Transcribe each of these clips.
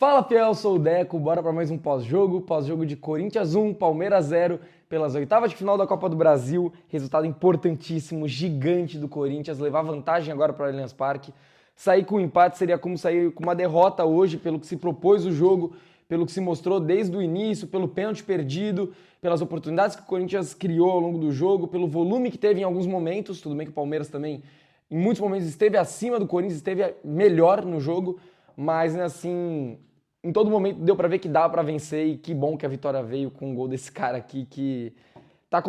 Fala, fiel, sou o Deco, bora para mais um pós-jogo de Corinthians 1, Palmeiras 0, pelas oitavas de final da Copa do Brasil, resultado importantíssimo, gigante do Corinthians, levar vantagem agora para o Allianz Parque. Sair com um empate seria como sair com uma derrota hoje, pelo que se propôs o jogo, pelo que se mostrou desde o início, pelo pênalti perdido, pelas oportunidades que o Corinthians criou ao longo do jogo, pelo volume que teve em alguns momentos. Tudo bem que o Palmeiras também, em muitos momentos, esteve acima do Corinthians, esteve melhor no jogo, mas assim, em todo momento deu pra ver que dava pra vencer, e que bom que a vitória veio com o gol desse cara aqui que tá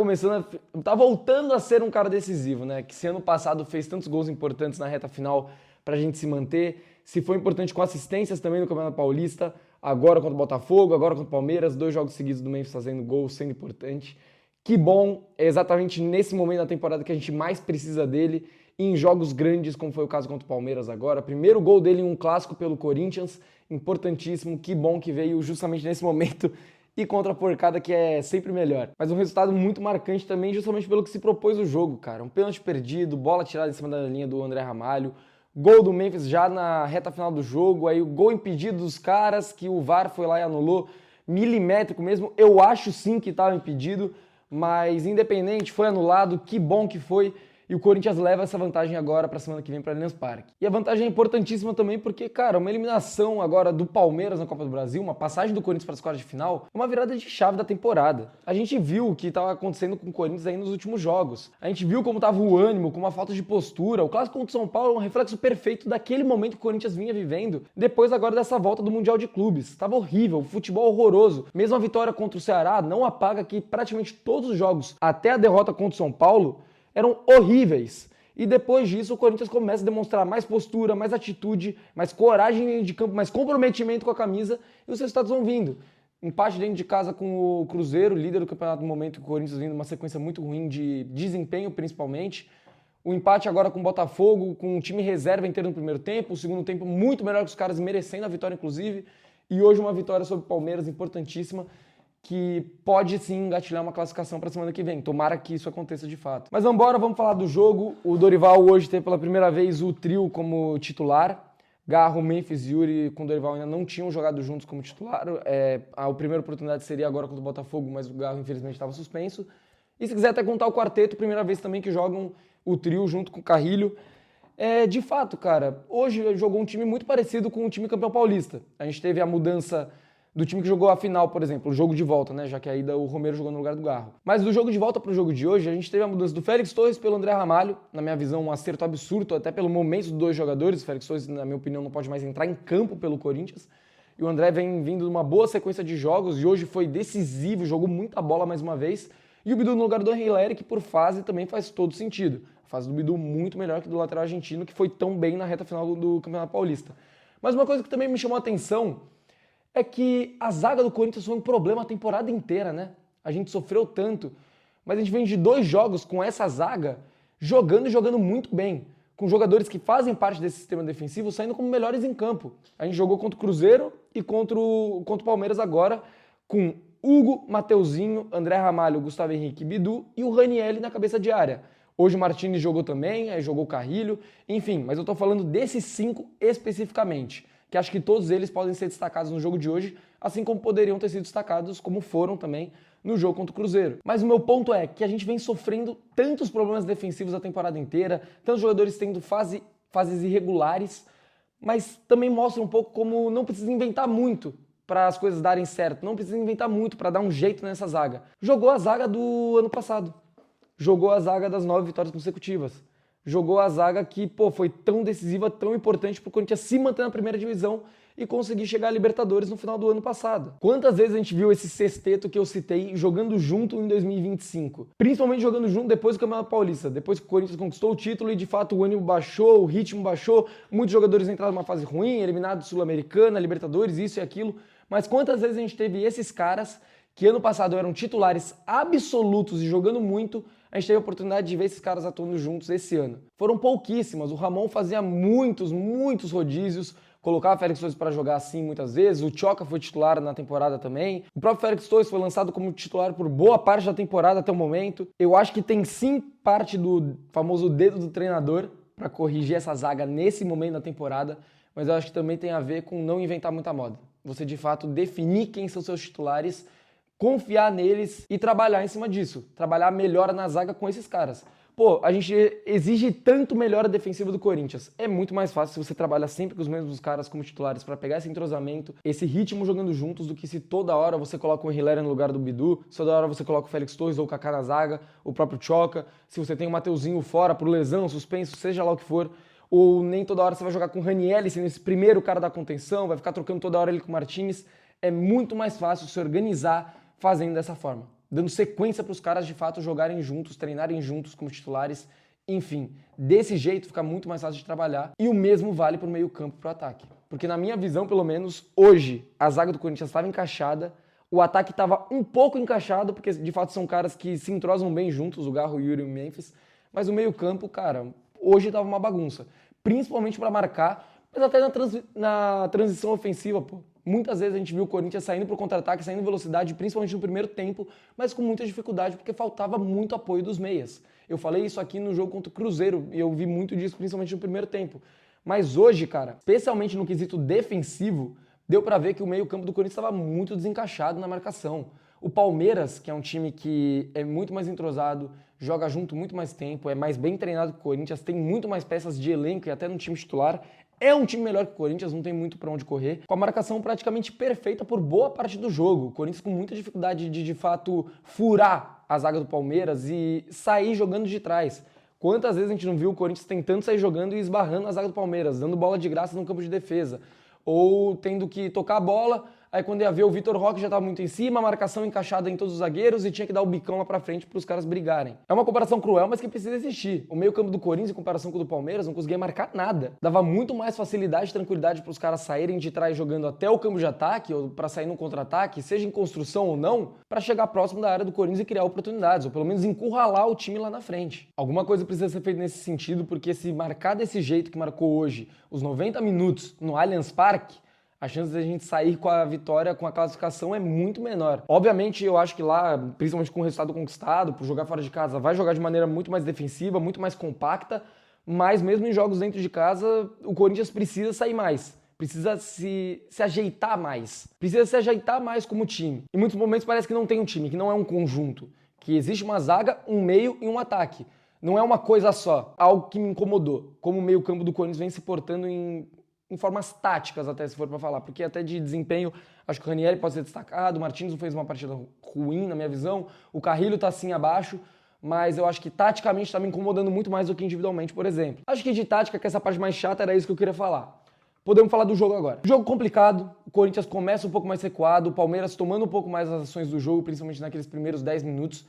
voltando a ser um cara decisivo, né? Que se ano passado fez tantos gols importantes na reta final pra gente se manter, se foi importante com assistências também no Campeonato Paulista, agora contra o Botafogo, agora contra o Palmeiras, 2 jogos seguidos do Memphis fazendo gol, sendo importante. Que bom, é exatamente nesse momento da temporada que a gente mais precisa dele, em jogos grandes, como foi o caso contra o Palmeiras agora. Primeiro gol dele em um clássico pelo Corinthians, importantíssimo, que bom que veio justamente nesse momento e contra a porcada, que é sempre melhor. Mas um resultado muito marcante também, justamente pelo que se propôs o jogo, cara. Um pênalti perdido, bola tirada em cima da linha do André Ramalho, gol do Memphis já na reta final do jogo, aí o gol impedido dos caras, que o VAR foi lá e anulou, milimétrico mesmo. Eu acho sim que estava impedido, mas independente, foi anulado, que bom que foi. E o Corinthians leva essa vantagem agora para a semana que vem para o Allianz Parque. E a vantagem é importantíssima também porque, cara, uma eliminação agora do Palmeiras na Copa do Brasil, uma passagem do Corinthians para as quartas de final, é uma virada de chave da temporada. A gente viu o que estava acontecendo com o Corinthians aí nos últimos jogos. A gente viu como estava o ânimo, como a falta de postura. O clássico contra o São Paulo é um reflexo perfeito daquele momento que o Corinthians vinha vivendo, depois agora dessa volta do Mundial de Clubes. Estava horrível, futebol horroroso. Mesmo a vitória contra o Ceará não apaga que praticamente todos os jogos, até a derrota contra o São Paulo, eram horríveis. E depois disso o Corinthians começa a demonstrar mais postura, mais atitude, mais coragem de campo, mais comprometimento com a camisa, e os resultados vão vindo. Empate dentro de casa com o Cruzeiro, líder do campeonato no momento, que o Corinthians vindo uma sequência muito ruim de desempenho principalmente. O empate agora com o Botafogo, com o time reserva inteiro no primeiro tempo, o segundo tempo muito melhor que os caras, merecendo a vitória inclusive. E hoje uma vitória sobre o Palmeiras importantíssima, que pode sim engatilhar uma classificação para a semana que vem. Tomara que isso aconteça de fato. Mas vamos falar do jogo. O Dorival hoje teve pela primeira vez o trio como titular. Garro, Memphis e Yuri com o Dorival ainda não tinham jogado juntos como titular. A primeira oportunidade seria agora contra o Botafogo, mas o Garro infelizmente estava suspenso. E se quiser até contar o quarteto, primeira vez também que jogam o trio junto com o Carrilho. De fato, cara, hoje jogou um time muito parecido com o time campeão paulista. A gente teve a mudança do time que jogou a final, por exemplo, o jogo de volta, né? Já que a ida o Romero jogou no lugar do Garro. Mas do jogo de volta para o jogo de hoje, a gente teve a mudança do Félix Torres pelo André Ramalho. Na minha visão, um acerto absurdo, até pelo momento dos dois jogadores. O Félix Torres, na minha opinião, não pode mais entrar em campo pelo Corinthians. E o André vem vindo de uma boa sequência de jogos e hoje foi decisivo, jogou muita bola mais uma vez. E o Bidu no lugar do Henrique, que por fase também faz todo sentido. A fase do Bidu muito melhor que do lateral argentino, que foi tão bem na reta final do Campeonato Paulista. Mas uma coisa que também me chamou a atenção é que a zaga do Corinthians foi um problema a temporada inteira, né? A gente sofreu tanto, mas a gente vem de 2 jogos com essa zaga jogando e jogando muito bem, com jogadores que fazem parte desse sistema defensivo saindo como melhores em campo. A gente jogou contra o Cruzeiro e contra o Palmeiras agora, com Hugo, Mateuzinho, André Ramalho, Gustavo Henrique, Bidu e o Ranielli na cabeça de área. Hoje o Martins jogou também, aí jogou o Carrilho, enfim, mas eu tô falando desses 5 especificamente, que acho que todos eles podem ser destacados no jogo de hoje, assim como poderiam ter sido destacados, como foram também no jogo contra o Cruzeiro. Mas o meu ponto é que a gente vem sofrendo tantos problemas defensivos a temporada inteira, tantos jogadores tendo fases irregulares, mas também mostra um pouco como não precisa inventar muito para as coisas darem certo, não precisa inventar muito para dar um jeito nessa zaga. Jogou a zaga do ano passado, jogou a zaga das 9 vitórias consecutivas. Jogou a zaga que, foi tão decisiva, tão importante para o Corinthians se manter na primeira divisão e conseguir chegar à Libertadores no final do ano passado. Quantas vezes a gente viu esse sexteto que eu citei jogando junto em 2025? Principalmente jogando junto depois do Campeonato Paulista, depois que o Corinthians conquistou o título e de fato o ânimo baixou, o ritmo baixou, muitos jogadores entraram numa fase ruim, eliminados Sul-Americana, Libertadores, isso e aquilo. Mas quantas vezes a gente teve esses caras que ano passado eram titulares absolutos e jogando muito, a gente teve a oportunidade de ver esses caras atuando juntos esse ano. Foram pouquíssimas, o Ramon fazia muitos rodízios, colocava o Félix Torres para jogar assim muitas vezes, o Tchoca foi titular na temporada também, o próprio Félix Torres foi lançado como titular por boa parte da temporada até o momento. Eu acho que tem sim parte do famoso dedo do treinador para corrigir essa zaga nesse momento da temporada, mas eu acho que também tem a ver com não inventar muita moda. Você de fato definir quem são seus titulares, confiar neles e trabalhar em cima disso. Trabalhar melhor na zaga com esses caras. Pô, a gente exige tanto melhora defensiva do Corinthians. É muito mais fácil se você trabalha sempre com os mesmos caras como titulares para pegar esse entrosamento, esse ritmo jogando juntos, do que se toda hora você coloca o Hilera no lugar do Bidu, se toda hora você coloca o Félix Torres ou o Kaká na zaga, o próprio Choca, se você tem o Mateuzinho fora por lesão, suspenso, seja lá o que for, ou nem toda hora você vai jogar com o Ranieri sendo esse primeiro cara da contenção, vai ficar trocando toda hora ele com o Martinez. É muito mais fácil se organizar fazendo dessa forma, dando sequência para os caras de fato jogarem juntos, treinarem juntos como titulares, enfim, desse jeito fica muito mais fácil de trabalhar. E o mesmo vale para o meio campo e para o ataque, porque na minha visão, pelo menos, hoje a zaga do Corinthians estava encaixada, o ataque estava um pouco encaixado, porque de fato são caras que se entrosam bem juntos, o Garro, o Yuri e o Memphis, mas o meio campo, cara, hoje estava uma bagunça, principalmente para marcar, mas até na transição ofensiva, pô. Muitas vezes a gente viu o Corinthians saindo para o contra-ataque, saindo em velocidade, principalmente no primeiro tempo, mas com muita dificuldade, porque faltava muito apoio dos meias. Eu falei isso aqui no jogo contra o Cruzeiro, e eu vi muito disso, principalmente no primeiro tempo. Mas hoje, cara, especialmente no quesito defensivo, deu para ver que o meio-campo do Corinthians estava muito desencaixado na marcação. O Palmeiras, que é um time que é muito mais entrosado, joga junto muito mais tempo, é mais bem treinado que o Corinthians, tem muito mais peças de elenco e até no time titular. É um time melhor que o Corinthians, não tem muito para onde correr, com a marcação praticamente perfeita por boa parte do jogo. O Corinthians com muita dificuldade de fato, furar a zaga do Palmeiras e sair jogando de trás. Quantas vezes a gente não viu o Corinthians tentando sair jogando e esbarrando na zaga do Palmeiras, dando bola de graça no campo de defesa, ou tendo que tocar a bola, aí quando ia ver o Vitor Roque já estava muito em cima, a marcação encaixada em todos os zagueiros e tinha que dar o bicão lá pra frente para os caras brigarem. É uma comparação cruel, mas que precisa existir. O meio campo do Corinthians, em comparação com o do Palmeiras, não conseguia marcar nada. Dava muito mais facilidade e tranquilidade para os caras saírem de trás jogando até o campo de ataque, ou para sair no contra-ataque, seja em construção ou não, para chegar próximo da área do Corinthians e criar oportunidades, ou pelo menos encurralar o time lá na frente. Alguma coisa precisa ser feita nesse sentido, porque se marcar desse jeito que marcou hoje, os 90 minutos no Allianz Parque, a chance de a gente sair com a vitória, com a classificação, é muito menor. Obviamente, eu acho que lá, principalmente com o resultado conquistado, por jogar fora de casa, vai jogar de maneira muito mais defensiva, muito mais compacta, mas mesmo em jogos dentro de casa, o Corinthians precisa sair mais. Precisa se ajeitar mais. Precisa se ajeitar mais como time. Em muitos momentos parece que não tem um time, que não é um conjunto. Que existe uma zaga, um meio e um ataque. Não é uma coisa só. Algo que me incomodou. Como o meio-campo do Corinthians vem se portando em formas táticas, até se for para falar, porque até de desempenho, acho que o Ranieri pode ser destacado, o Martins não fez uma partida ruim, na minha visão, o Carrilho tá assim abaixo, mas eu acho que taticamente está me incomodando muito mais do que individualmente, por exemplo. Acho que de tática, que essa parte mais chata, era isso que eu queria falar. Podemos falar do jogo agora. Jogo complicado, o Corinthians começa um pouco mais recuado, o Palmeiras tomando um pouco mais as ações do jogo, principalmente naqueles primeiros 10 minutos,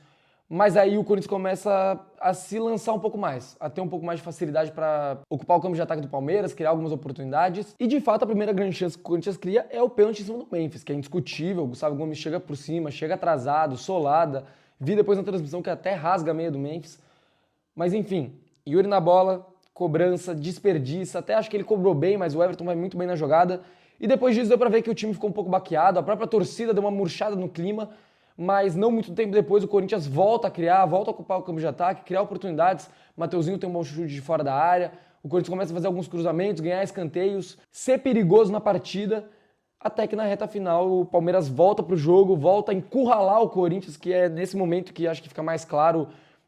mas aí o Corinthians começa a se lançar um pouco mais, a ter um pouco mais de facilidade para ocupar o campo de ataque do Palmeiras, criar algumas oportunidades. E de fato a primeira grande chance que o Corinthians cria é o pênalti em cima do Memphis, que é indiscutível. O Gustavo Gomes chega por cima, chega atrasado, solada. Vi depois na transmissão que até rasga a meia do Memphis. Mas enfim, Yuri na bola, cobrança, desperdiça. Até acho que ele cobrou bem, mas o Everton vai muito bem na jogada. E depois disso deu para ver que o time ficou um pouco baqueado, a própria torcida deu uma murchada no clima. Mas não muito tempo depois o Corinthians volta a criar, volta a ocupar o campo de ataque, criar oportunidades. Mateuzinho tem um bom chute de fora da área, o Corinthians começa a fazer alguns cruzamentos, ganhar escanteios, ser perigoso na partida, até que na reta final o Palmeiras volta pro jogo, volta a encurralar o Corinthians, que é nesse momento que acho que fica mais claro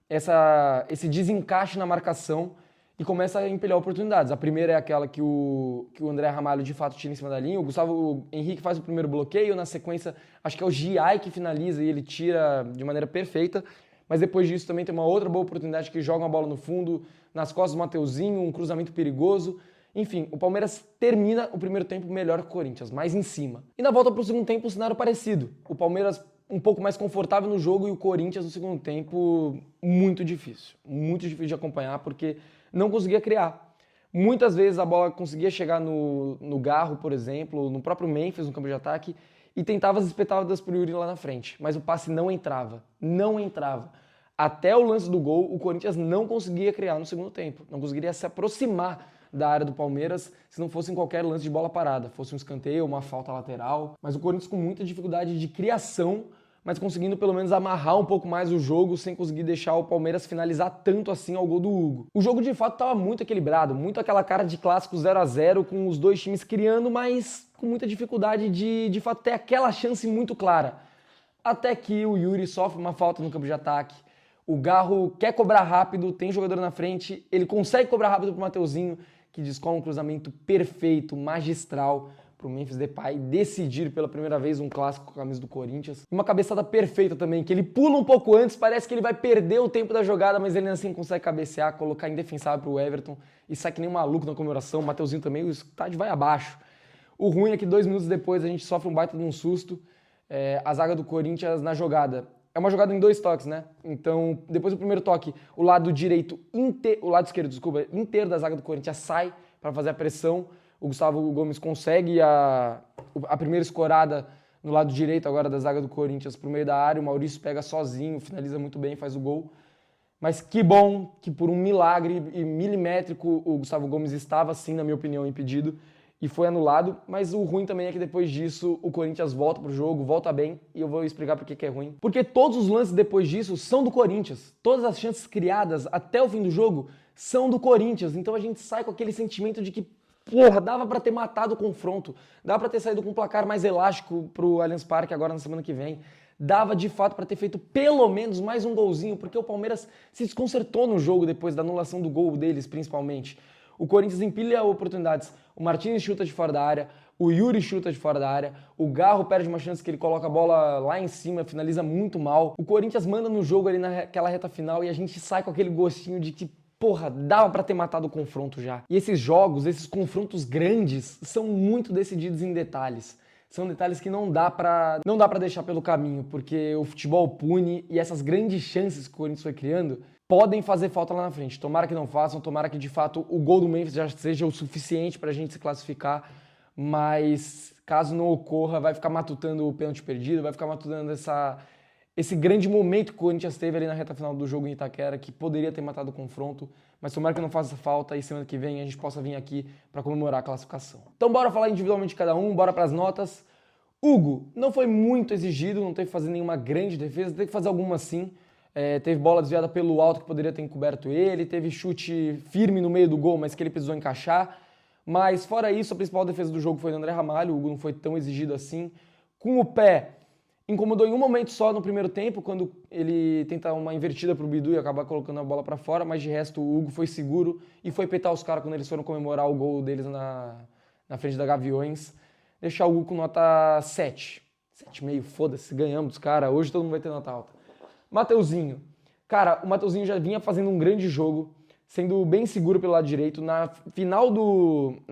esse desencaixe na marcação, e começa a empilhar oportunidades. A primeira é aquela que o André Ramalho de fato tira em cima da linha, o Gustavo Henrique faz o primeiro bloqueio, na sequência acho que é o Giai que finaliza e ele tira de maneira perfeita, mas depois disso também tem uma outra boa oportunidade que joga uma bola no fundo, nas costas do Mateuzinho, um cruzamento perigoso. Enfim, o Palmeiras termina o primeiro tempo melhor que o Corinthians, mais em cima. E na volta para o segundo tempo, um cenário parecido. O Palmeiras um pouco mais confortável no jogo e o Corinthians no segundo tempo muito difícil de acompanhar, porque não conseguia criar. Muitas vezes a bola conseguia chegar no Garro, por exemplo, no próprio Memphis, no campo de ataque, e tentava as espetadas pro Yuri lá na frente, mas o passe não entrava. Até o lance do gol, o Corinthians não conseguia criar no segundo tempo, não conseguiria se aproximar da área do Palmeiras se não fosse em qualquer lance de bola parada, fosse um escanteio, uma falta lateral, mas o Corinthians com muita dificuldade de criação, mas conseguindo pelo menos amarrar um pouco mais o jogo sem conseguir deixar o Palmeiras finalizar tanto assim ao gol do Hugo. O jogo de fato estava muito equilibrado, muito aquela cara de clássico 0 a 0 com os dois times criando, mas com muita dificuldade de fato ter aquela chance muito clara. Até que o Yuri sofre uma falta no campo de ataque, o Garro quer cobrar rápido, tem jogador na frente, ele consegue cobrar rápido pro Mateuzinho, que descola um cruzamento perfeito, magistral, para o Memphis Depay decidir pela primeira vez um clássico com a camisa do Corinthians. Uma cabeçada perfeita também, que ele pula um pouco antes, parece que ele vai perder o tempo da jogada, mas ele assim consegue cabecear, colocar indefensável para o Everton e sai que nem um maluco na comemoração. O Mateuzinho também, o estádio vai abaixo. O ruim é que 2 minutos depois a gente sofre um baita de um susto. A zaga do Corinthians na jogada. É uma jogada em 2 toques, né? Então, depois do primeiro toque, o lado esquerdo, inteiro da zaga do Corinthians sai para fazer a pressão. O Gustavo Gomes consegue a primeira escorada no lado direito agora da zaga do Corinthians pro meio da área. O Maurício pega sozinho, finaliza muito bem, faz o gol. Mas que bom que por um milagre milimétrico o Gustavo Gomes estava, sim, na minha opinião, impedido e foi anulado. Mas o ruim também é que depois disso o Corinthians volta pro jogo, volta bem, e eu vou explicar por que é ruim. Porque todos os lances depois disso são do Corinthians. Todas as chances criadas até o fim do jogo são do Corinthians. Então a gente sai com aquele sentimento de que porra, dava pra ter matado o confronto, dava pra ter saído com um placar mais elástico pro Allianz Parque agora na semana que vem, dava de fato pra ter feito pelo menos mais um golzinho, porque o Palmeiras se desconcertou no jogo depois da anulação do gol deles, principalmente. O Corinthians empilha oportunidades, o Martínez chuta de fora da área, o Yuri chuta de fora da área, o Garro perde uma chance que ele coloca a bola lá em cima, finaliza muito mal. O Corinthians manda no jogo ali naquela reta final e a gente sai com aquele gostinho de que porra, dava pra ter matado o confronto já. E esses jogos, esses confrontos grandes, são muito decididos em detalhes. São detalhes que não dá pra deixar pelo caminho, porque o futebol pune e essas grandes chances que o Corinthians foi criando podem fazer falta lá na frente. Tomara que não façam, tomara que de fato o gol do Memphis já seja o suficiente pra gente se classificar, mas caso não ocorra, vai ficar matutando o pênalti perdido, vai ficar matutando esse grande momento que o Corinthians teve ali na reta final do jogo em Itaquera, que poderia ter matado o confronto, mas tomara que não faça falta e semana que vem a gente possa vir aqui para comemorar a classificação. Então bora falar individualmente de cada um, bora para as notas. Hugo não foi muito exigido, não teve que fazer nenhuma grande defesa, teve que fazer alguma sim. Teve bola desviada pelo alto que poderia ter encoberto ele, teve chute firme no meio do gol, mas que ele precisou encaixar. Mas fora isso, a principal defesa do jogo foi do André Ramalho, o Hugo não foi tão exigido assim. Com o pé, incomodou em um momento só no primeiro tempo, quando ele tenta uma invertida pro Bidu e acaba colocando a bola para fora, mas de resto o Hugo foi seguro e foi peitar os caras quando eles foram comemorar o gol deles na frente da Gaviões. Deixar o Hugo com nota 7. 7,5, foda-se, ganhamos dos caras, hoje todo mundo vai ter nota alta. Mateuzinho. Cara, o Mateuzinho já vinha fazendo um grande jogo, sendo bem seguro pelo lado direito. Na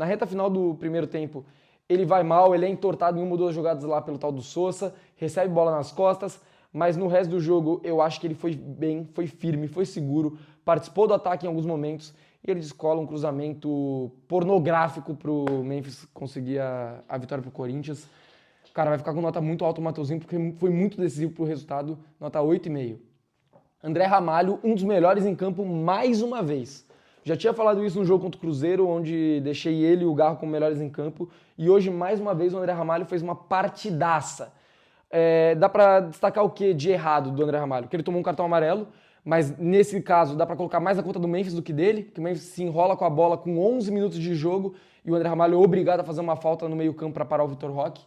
reta final do primeiro tempo, ele vai mal, ele é entortado em uma ou duas jogadas lá pelo tal do Sousa, recebe bola nas costas, mas no resto do jogo eu acho que ele foi bem, foi firme, foi seguro, participou do ataque em alguns momentos e ele descola um cruzamento pornográfico pro Memphis conseguir a vitória pro Corinthians. Cara, vai ficar com nota muito alta o Mateuzinho porque foi muito decisivo pro resultado, nota 8,5. André Ramalho, um dos melhores em campo mais uma vez. Já tinha falado isso no jogo contra o Cruzeiro, onde deixei ele e o Garro como melhores em campo. E hoje, mais uma vez, o André Ramalho fez uma partidaça. Dá pra destacar o que de errado do André Ramalho? Que ele tomou um cartão amarelo, mas nesse caso dá pra colocar mais a conta do Memphis do que dele, que o Memphis se enrola com a bola com 11 minutos de jogo e o André Ramalho é obrigado a fazer uma falta no meio campo para parar o Vitor Roque.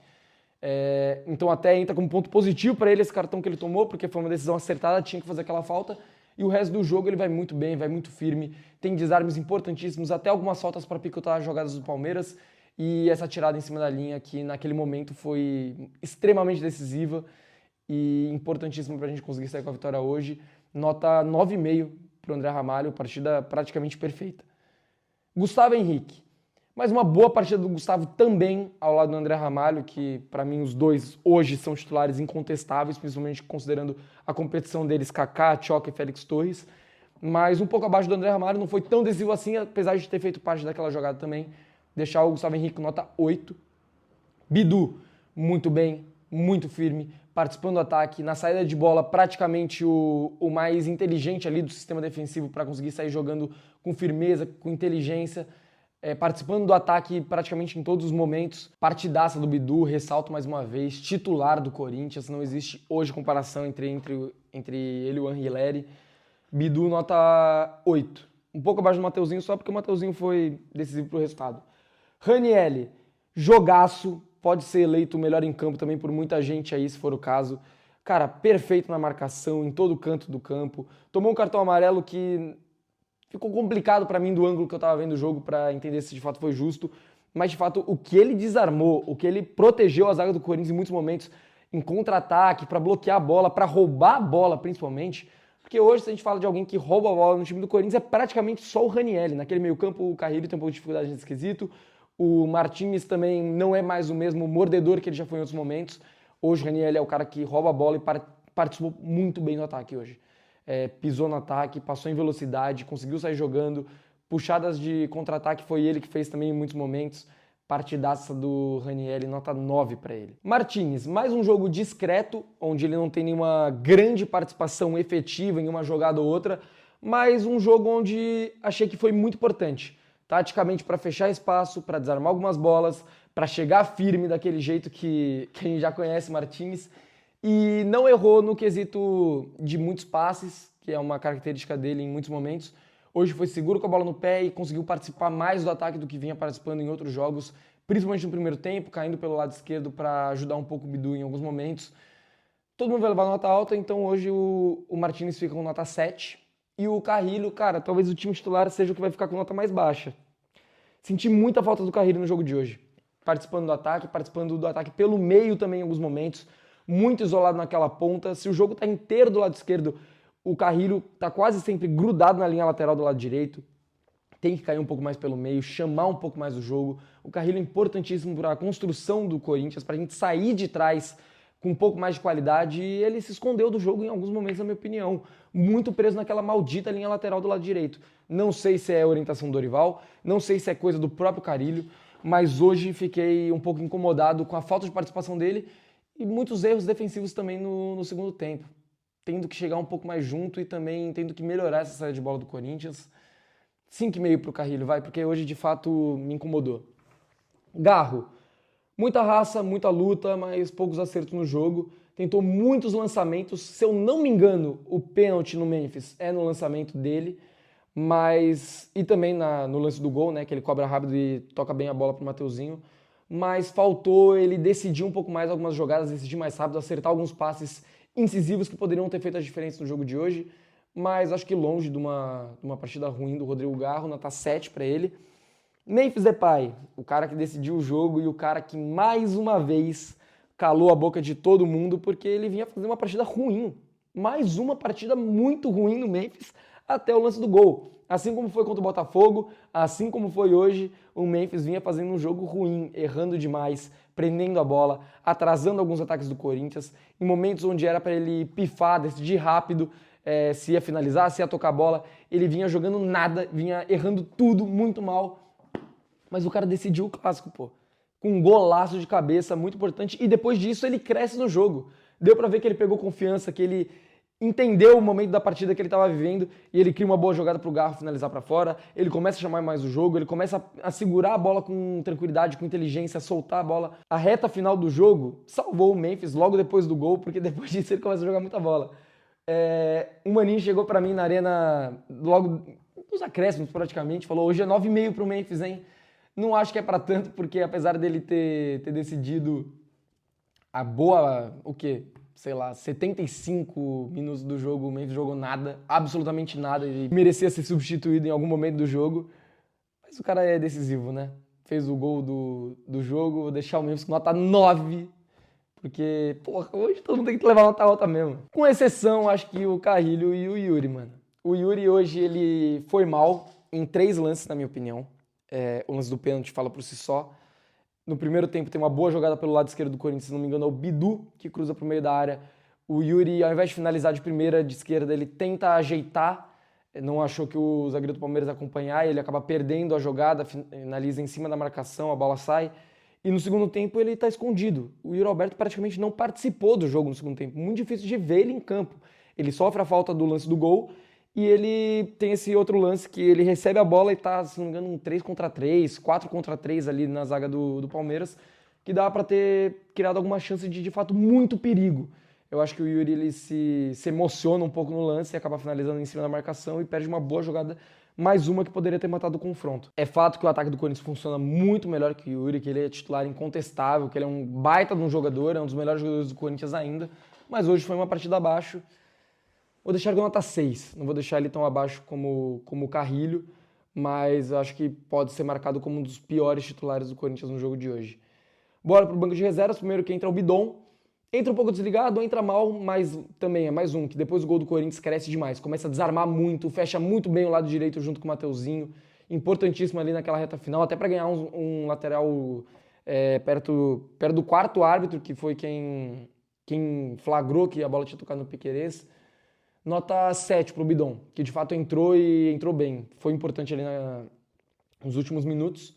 Então até entra como ponto positivo para ele esse cartão que ele tomou, porque foi uma decisão acertada, tinha que fazer aquela falta. E o resto do jogo ele vai muito bem, vai muito firme, tem desarmes importantíssimos, até algumas faltas para picotar as jogadas do Palmeiras. E essa tirada em cima da linha que naquele momento foi extremamente decisiva e importantíssima para a gente conseguir sair com a vitória hoje. Nota 9,5 para o André Ramalho, partida praticamente perfeita. Gustavo Henrique. Mais uma boa partida do Gustavo também ao lado do André Ramalho, que para mim os dois hoje são titulares incontestáveis, principalmente considerando a competição deles, Kaká, Tchoca e Félix Torres. Mas um pouco abaixo do André Ramalho, não foi tão decisivo assim, apesar de ter feito parte daquela jogada também. Deixar o Gustavo Henrique com nota 8. Bidu, muito bem, muito firme, participando do ataque, na saída de bola praticamente o mais inteligente ali do sistema defensivo para conseguir sair jogando com firmeza, com inteligência. participando do ataque praticamente em todos os momentos. Partidaça do Bidu, ressalto mais uma vez, titular do Corinthians, não existe hoje comparação entre ele e o Anrileri. Bidu nota 8, um pouco abaixo do Mateuzinho, só porque o Mateuzinho foi decisivo para o resultado. Ranieri, jogaço, pode ser eleito o melhor em campo também por muita gente aí, se for o caso. Cara, perfeito na marcação, em todo canto do campo. Tomou um cartão amarelo que ficou complicado para mim do ângulo que eu tava vendo o jogo para entender se de fato foi justo. Mas de fato, o que ele desarmou, o que ele protegeu a zaga do Corinthians em muitos momentos, em contra-ataque, para bloquear a bola, para roubar a bola principalmente. Porque hoje, se a gente fala de alguém que rouba a bola no time do Corinthians, é praticamente só o Ranieri. Naquele meio campo, o Carrilho tem um pouco de dificuldade nesse quesito. O Martínez também não é mais o mesmo mordedor que ele já foi em outros momentos. Hoje o Ranieri é o cara que rouba a bola e participou muito bem do ataque hoje. Pisou no ataque, passou em velocidade, conseguiu sair jogando. Puxadas de contra-ataque foi ele que fez também em muitos momentos. Partidaça do Ranieri, nota 9 para ele. Martínez, mais um jogo discreto, onde ele não tem nenhuma grande participação efetiva em uma jogada ou outra, mas um jogo onde achei que foi muito importante. Taticamente para fechar espaço, para desarmar algumas bolas, para chegar firme daquele jeito que a gente já conhece Martínez. E não errou no quesito de muitos passes, que é uma característica dele em muitos momentos. Hoje foi seguro com a bola no pé e conseguiu participar mais do ataque do que vinha participando em outros jogos, principalmente no primeiro tempo, caindo pelo lado esquerdo para ajudar um pouco o Bidu em alguns momentos. Todo mundo vai levar nota alta, então hoje o Martínez fica com nota 7. E o Carrilho, cara, talvez o time titular seja o que vai ficar com nota mais baixa. Senti muita falta do Carrilho no jogo de hoje. Participando do ataque pelo meio também em alguns momentos, muito isolado naquela ponta. Se o jogo tá inteiro do lado esquerdo, o Carrilho tá quase sempre grudado na linha lateral do lado direito. Tem que cair um pouco mais pelo meio, chamar um pouco mais o jogo. O Carrilho é importantíssimo para a construção do Corinthians, para a gente sair de trás com um pouco mais de qualidade, e ele se escondeu do jogo em alguns momentos, na minha opinião. Muito preso naquela maldita linha lateral do lado direito. Não sei se é orientação do Dorival, não sei se é coisa do próprio Carrilho, mas hoje fiquei um pouco incomodado com a falta de participação dele e muitos erros defensivos também no segundo tempo. Tendo que chegar um pouco mais junto e também tendo que melhorar essa saída de bola do Corinthians. 5,5 pro Carrilho, vai, porque hoje de fato me incomodou. Garro, muita raça, muita luta, mas poucos acertos no jogo. Tentou muitos lançamentos. Se eu não me engano, o pênalti no Memphis é no lançamento dele, mas e também no lance do gol, né, que ele cobra rápido e toca bem a bola pro Mateuzinho. Mas faltou ele decidir um pouco mais algumas jogadas, decidir mais rápido, acertar alguns passes incisivos que poderiam ter feito a diferença no jogo de hoje. Mas acho que longe de uma partida ruim do Rodrigo Garro, nota 7 para ele. Memphis Depay, o cara que decidiu o jogo e o cara que mais uma vez calou a boca de todo mundo porque ele vinha fazer uma partida ruim. Mais uma partida muito ruim no Memphis até o lance do gol. Assim como foi contra o Botafogo, assim como foi hoje, o Memphis vinha fazendo um jogo ruim, errando demais, prendendo a bola, atrasando alguns ataques do Corinthians, em momentos onde era para ele pifar, decidir rápido, se ia finalizar, se ia tocar a bola, ele vinha jogando nada, vinha errando tudo, muito mal. Mas o cara decidiu o clássico, pô. Com um golaço de cabeça, muito importante. E depois disso ele cresce no jogo. Deu pra ver que ele pegou confiança, que ele entendeu o momento da partida que ele estava vivendo e ele cria uma boa jogada pro Garro finalizar pra fora. Ele começa a chamar mais o jogo, ele começa a segurar a bola com tranquilidade, com inteligência, a soltar a bola. A reta final do jogo salvou o Memphis logo depois do gol, porque depois disso ele começa a jogar muita bola. O Maninho chegou pra mim na arena logo nos acréscimos praticamente, falou: hoje é 9,5 pro Memphis, hein? Não acho que é pra tanto, porque apesar dele ter decidido a boa, o quê? Sei lá, 75 minutos do jogo, o Memphis jogou nada, absolutamente nada, e merecia ser substituído em algum momento do jogo. Mas o cara é decisivo, né? Fez o gol do jogo, vou deixar o Memphis com nota 9, porque, porra, hoje todo mundo tem que levar nota alta mesmo. Com exceção, acho que o Carrilho e o Yuri, mano. O Yuri hoje, ele foi mal em 3 lances, na minha opinião. O lance do pênalti fala por si só. No primeiro tempo tem uma boa jogada pelo lado esquerdo do Corinthians, se não me engano é o Bidu que cruza pro meio da área. O Yuri, ao invés de finalizar de primeira, de esquerda, ele tenta ajeitar, não achou que o zagueiro do Palmeiras ia acompanhar, ele acaba perdendo a jogada, finaliza em cima da marcação, a bola sai. E no segundo tempo ele está escondido. O Yuri Alberto praticamente não participou do jogo no segundo tempo, muito difícil de ver ele em campo. Ele sofre a falta do lance do gol E ele tem esse outro lance que ele recebe a bola e tá, se não me engano, um 3 contra 3, 4 contra 3 ali na zaga do Palmeiras, que dá para ter criado alguma chance de fato, muito perigo. Eu acho que o Yuri ele se emociona um pouco no lance e acaba finalizando em cima da marcação e perde uma boa jogada, mais uma que poderia ter matado o confronto. É fato que o ataque do Corinthians funciona muito melhor que o Yuri, que ele é titular incontestável, que ele é um baita de um jogador, é um dos melhores jogadores do Corinthians ainda, mas hoje foi uma partida abaixo. Vou deixar ele com nota 6, não vou deixar ele tão abaixo como o Carrilho, mas acho que pode ser marcado como um dos piores titulares do Corinthians no jogo de hoje. Bora pro banco de reservas, primeiro que entra o Bidon. Entra um pouco desligado, entra mal, mas também é mais um, que depois do gol do Corinthians cresce demais. Começa a desarmar muito, fecha muito bem o lado direito junto com o Mateuzinho. Importantíssimo ali naquela reta final, até para ganhar um lateral perto do quarto árbitro, que foi quem flagrou que a bola tinha tocado no Piquerez. Nota 7 pro Bidon, que de fato entrou e entrou bem. Foi importante ali nos últimos minutos.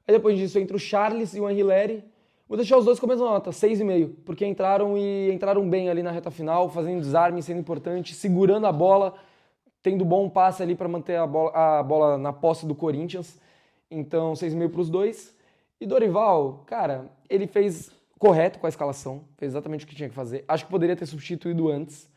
Aí depois disso entra o Charles e o Anrileri. Vou deixar os dois com a mesma nota, 6,5, porque entraram bem ali na reta final, fazendo desarme, sendo importante, segurando a bola, tendo bom passe ali para manter a bola na posse do Corinthians. Então, 6,5 para os dois. E Dorival, cara, ele fez correto com a escalação, fez exatamente o que tinha que fazer. Acho que poderia ter substituído antes,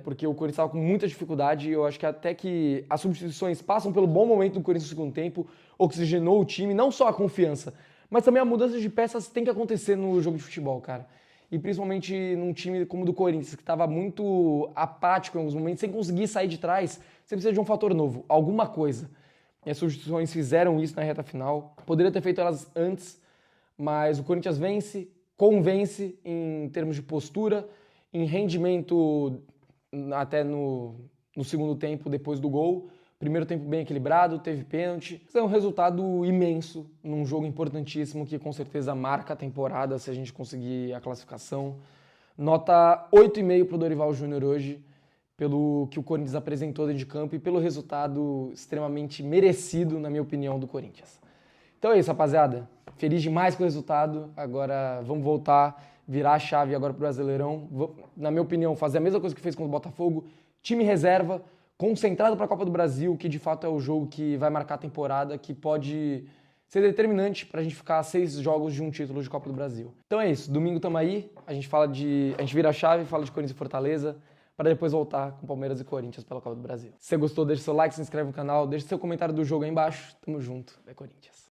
porque o Corinthians estava com muita dificuldade e eu acho que até que as substituições passam pelo bom momento do Corinthians no segundo tempo, oxigenou o time, não só a confiança, mas também a mudança de peças tem que acontecer no jogo de futebol, cara. E principalmente num time como o do Corinthians, que estava muito apático em alguns momentos, sem conseguir sair de trás, você precisa de um fator novo, alguma coisa. E as substituições fizeram isso na reta final. Poderia ter feito elas antes, mas o Corinthians vence, convence em termos de postura, em rendimento até no segundo tempo, depois do gol. Primeiro tempo bem equilibrado, teve pênalti. É um resultado imenso num jogo importantíssimo que com certeza marca a temporada se a gente conseguir a classificação. Nota 8,5 para o Dorival Júnior hoje, pelo que o Corinthians apresentou dentro de campo e pelo resultado extremamente merecido, na minha opinião, do Corinthians. Então é isso, rapaziada. Feliz demais com o resultado. Agora vamos voltar, virar a chave agora pro Brasileirão. Na minha opinião, fazer a mesma coisa que fez contra o Botafogo. Time reserva, concentrado para a Copa do Brasil, que de fato é o jogo que vai marcar a temporada, que pode ser determinante para a gente ficar a 6 jogos de um título de Copa do Brasil. Então é isso, domingo tamo aí, a gente vira a chave, fala de Corinthians e Fortaleza, para depois voltar com Palmeiras e Corinthians pela Copa do Brasil. Se você gostou, deixa seu like, se inscreve no canal, deixa seu comentário do jogo aí embaixo. Tamo junto, é Corinthians.